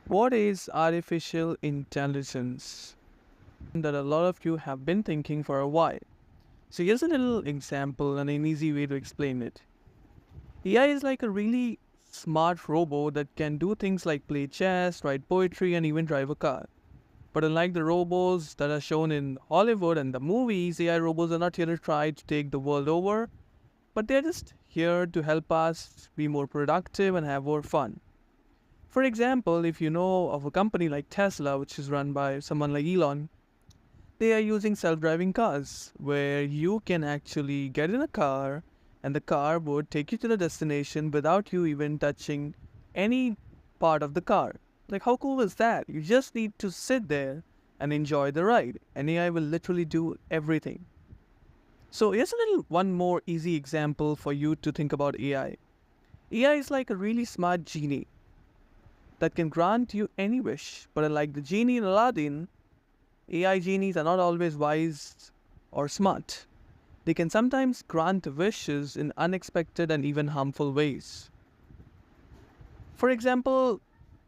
What is artificial intelligence? That a lot of you have been thinking for a while. So here's a little example and an easy way to explain it. AI is like a really smart robot that can do things like play chess, write poetry, and even drive a car. But unlike the robots that are shown in Hollywood and the movies, AI robots are not here to try to take the world over, but they're just here to help us be more productive and have more fun. For example, if you know of a company like Tesla, which is run by someone like Elon, they are using self-driving cars where you can actually get in a car and the car would take you to the destination without you even touching any part of the car. Like, how cool is that? You just need to sit there and enjoy the ride, and AI will literally do everything. So here's a little one more easy example for you to think about AI. AI is like a really smart genie that can grant you any wish, but unlike the genie in Aladdin, AI genies are not always wise or smart. They can sometimes grant wishes in unexpected and even harmful ways. For example,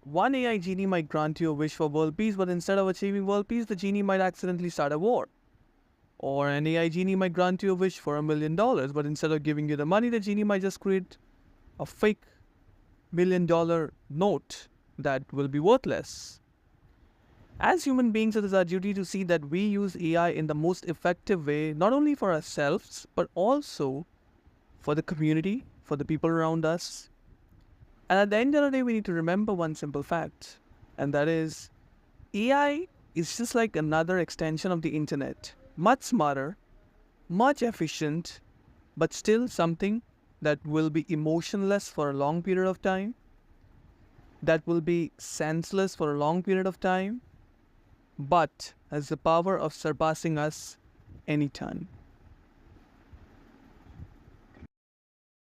one AI genie might grant you a wish for world peace, but instead of achieving world peace, the genie might accidentally start a war. Or an AI genie might grant you a wish for $1 million, but instead of giving you the money, the genie might just create a fake $1 million note that will be worthless. As human beings, it is our duty to see that we use AI in the most effective way, not only for ourselves, but also for the community, for the people around us. And at the end of the day, we need to remember one simple fact, and that is AI is just like another extension of the internet. Much smarter, much efficient, but still something that will be emotionless for a long period of time, that will be senseless for a long period of time, but has the power of surpassing us anytime.